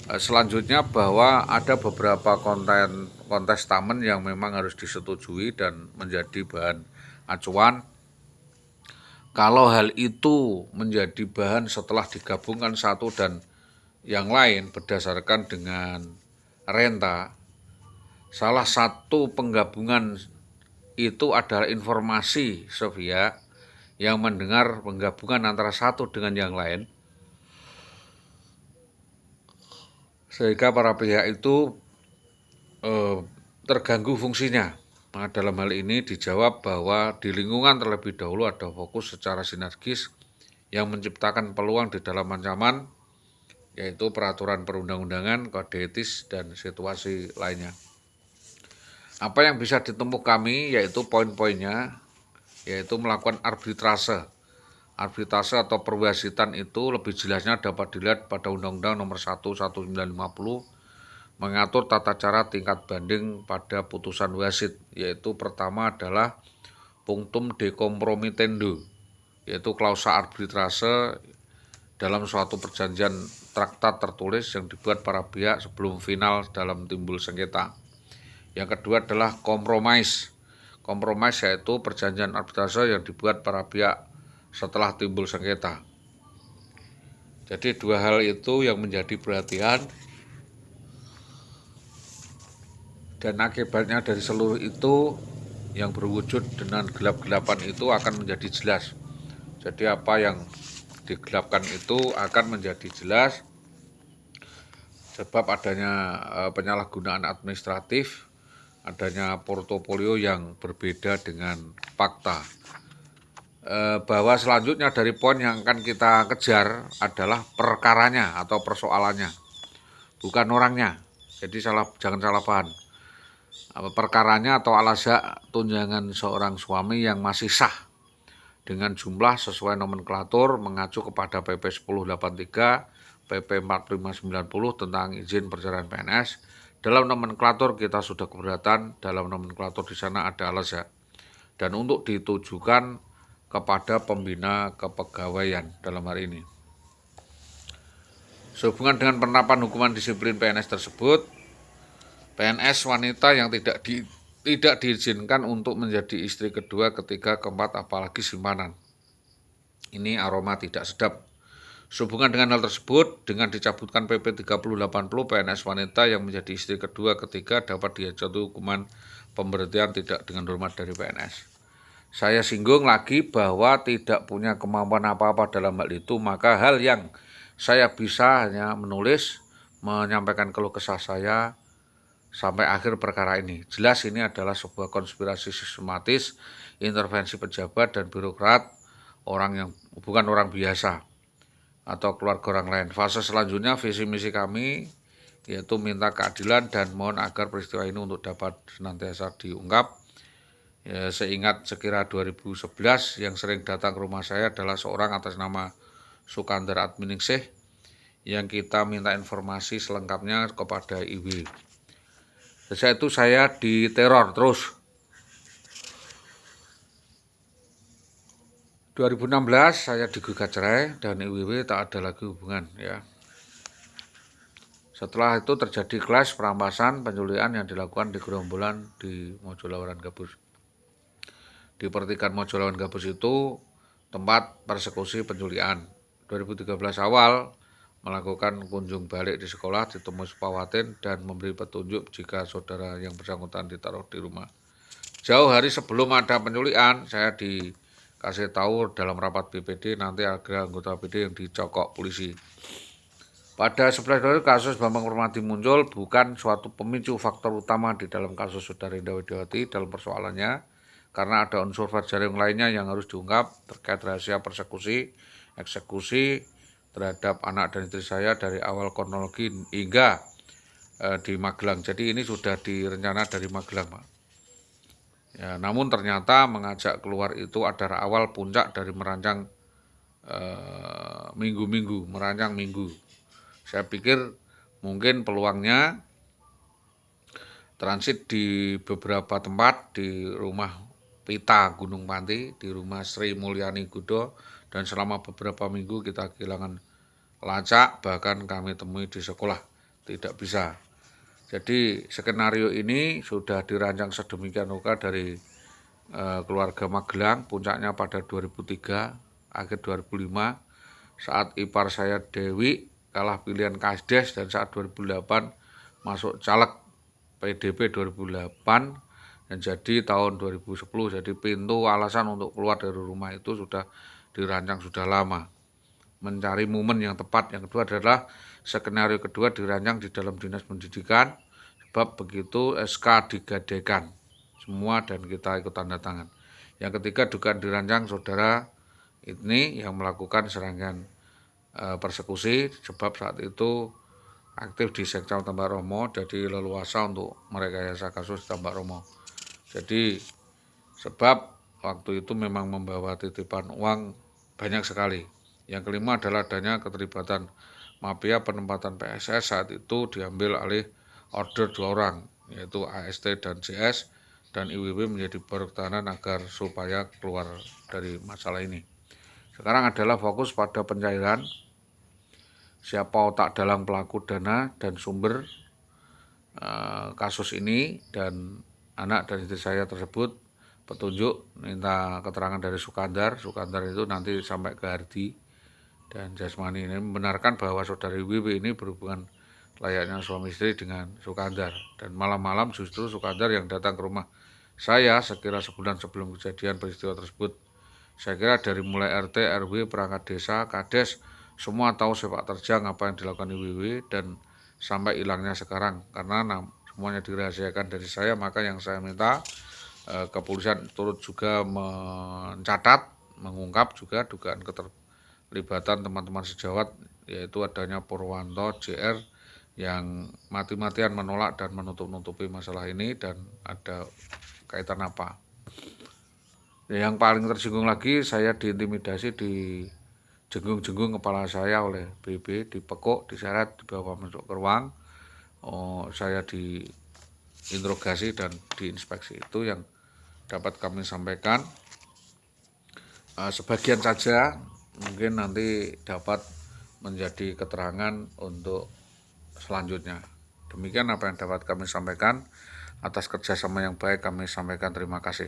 Selanjutnya bahwa ada beberapa kontestamen yang memang harus disetujui dan menjadi bahan acuan. Kalau hal itu menjadi bahan setelah digabungkan satu dan yang lain berdasarkan dengan renta, salah satu penggabungan itu adalah informasi sepihak yang mendengar penggabungan antara satu dengan yang lain, sehingga para pihak itu terganggu fungsinya. Nah, dalam hal ini dijawab bahwa di lingkungan terlebih dahulu ada fokus secara sinergis yang menciptakan peluang di dalam ancaman, yaitu peraturan perundang-undangan, kode etis, dan situasi lainnya. Apa yang bisa ditempuh kami yaitu poin-poinnya, yaitu melakukan arbitrase. Arbitrase atau perwasitan itu lebih jelasnya dapat dilihat pada Undang-Undang Nomor 1/1950 mengatur tata cara tingkat banding pada putusan wasit, yaitu pertama adalah punctum de compromitendo, yaitu klausa arbitrase dalam suatu perjanjian traktat tertulis yang dibuat para pihak sebelum final dalam timbul sengketa. Yang kedua adalah kompromis. Kompromis yaitu perjanjian arbitrase yang dibuat para pihak setelah timbul sengketa. Jadi dua hal itu yang menjadi perhatian, dan akibatnya dari seluruh itu yang berwujud dengan gelap-gelapan itu akan menjadi jelas. Jadi apa yang digelapkan itu akan menjadi jelas sebab adanya penyalahgunaan administratif, adanya portofolio yang berbeda dengan fakta. Bahwa selanjutnya dari poin yang akan kita kejar adalah perkaranya atau persoalannya, bukan orangnya. Jadi jangan salah paham. Perkaranya atau alasan tunjangan seorang suami yang masih sah dengan jumlah sesuai nomenklatur mengacu kepada PP 1083, PP 4590 tentang izin perceraian PNS. Dalam nomenklatur kita sudah keberatan, dalam nomenklatur di sana ada alasan. Dan untuk ditujukan kepada pembina kepegawaian dalam hari ini. Sehubungan dengan penerapan hukuman disiplin PNS tersebut, PNS wanita yang tidak diizinkan untuk menjadi istri kedua, ketiga, keempat, apalagi simpanan. Ini aroma tidak sedap. Sehubungan dengan hal tersebut, dengan dicabutkan PP 3080, PNS wanita yang menjadi istri kedua, ketiga dapat dijatuhi hukuman pemberhentian tidak dengan hormat dari PNS. Saya singgung lagi bahwa tidak punya kemampuan apa-apa dalam hal itu, maka hal yang saya bisa hanya menulis, menyampaikan keluh kesah saya sampai akhir perkara ini. Jelas ini adalah sebuah konspirasi sistematis, intervensi pejabat dan birokrat, bukan orang biasa atau keluarga orang lain. Fase selanjutnya visi misi kami yaitu minta keadilan dan mohon agar peristiwa ini untuk dapat senantiasa diungkap. Ya, seingat sekira 2011 yang sering datang ke rumah saya adalah seorang atas nama Sukandar Adminingsih yang kita minta informasi selengkapnya kepada IW. Sejak itu saya diteror terus. 2016 saya digugat cerai dan IWW tak ada lagi hubungan ya. Setelah itu terjadi clash, perampasan, penculikan yang dilakukan di gerombolan di Mojolawaran Gabus. Di pertigaan Mojolawaran Gabus itu tempat persekusi penculikan. 2013 awal melakukan kunjung balik di sekolah, ditemui Supawatin dan memberi petunjuk jika saudara yang bersangkutan ditaruh di rumah. Jauh hari sebelum ada penculikan, saya dikasih tahu dalam rapat BPD nanti ada anggota BPD yang dicokok polisi. Pada 11 Februari kasus Bambang Permadi muncul, bukan suatu pemicu faktor utama di dalam kasus Saudara Indah Widiawati dalam persoalannya, karena ada unsur jaring lainnya yang harus diungkap terkait rahasia persekusi, eksekusi terhadap anak dan istri saya dari awal kronologi hingga di Magelang. Jadi ini sudah direncana dari Magelang, Pak. Ya, namun ternyata mengajak keluar itu adalah awal puncak dari merancang minggu. Saya pikir mungkin peluangnya transit di beberapa tempat, di rumah Pita Gunung Panti, di rumah Sri Mulyani Gudo, dan selama beberapa minggu kita kehilangan lacak, bahkan kami temui di sekolah. tidak bisa. Jadi skenario ini sudah dirancang sedemikian rupa dari keluarga Magelang, puncaknya pada 2003, akhir 2005, saat ipar saya Dewi kalah pilihan Kasdes, dan saat 2008 masuk caleg PDP 2008, dan jadi tahun 2010. Jadi pintu alasan untuk keluar dari rumah itu sudah dirancang sudah lama. Mencari momen yang tepat. Yang kedua adalah skenario kedua dirancang di dalam dinas pendidikan, sebab begitu SK digadaikan semua dan kita ikut tanda tangan. Yang ketiga dugaan dirancang saudara ini yang melakukan serangkaian persekusi, sebab saat itu aktif di Sekcam Tambak Romo, jadi leluasa untuk merekayasa kasus Tambak Romo. Jadi sebab waktu itu memang membawa titipan uang banyak sekali. Yang kelima adalah adanya keterlibatan mafia penempatan PSS. Saat itu diambil alih order 2 orang, yaitu AST dan CS, dan IWW menjadi pertahanan agar supaya keluar dari masalah ini. Sekarang adalah fokus pada pencairan siapa otak dalang pelaku dana dan sumber kasus ini, dan anak dan istri saya tersebut petunjuk minta keterangan dari Sukandar. Sukandar itu nanti sampai ke Hardi, dan Jasmani ini membenarkan bahwa saudari WW ini berhubungan layaknya suami istri dengan Sukandar, dan malam-malam justru Sukandar yang datang ke rumah saya sekira sebulan sebelum kejadian peristiwa tersebut. Saya kira dari mulai RT, RW, perangkat desa, Kades, semua tahu sepak terjang apa yang dilakukan WW dan sampai hilangnya sekarang, karena semuanya dirahasiakan dari saya. Maka yang saya minta kepolisian turut juga mencatat, mengungkap juga dugaan keterlibatan teman-teman sejawat, yaitu adanya Purwanto JR yang mati-matian menolak dan menutup-nutupi masalah ini, dan ada kaitan apa. Yang paling tersinggung lagi, saya diintimidasi, dijenggung-jenggung kepala saya oleh BB, dipekuk, diseret, dibawa masuk ke ruang. Saya diinterogasi dan diinspeksi. Itu yang dapat kami sampaikan. Sebagian saja mungkin nanti dapat menjadi keterangan untuk selanjutnya. Demikian apa yang dapat kami sampaikan. Atas kerjasama yang baik kami sampaikan terima kasih.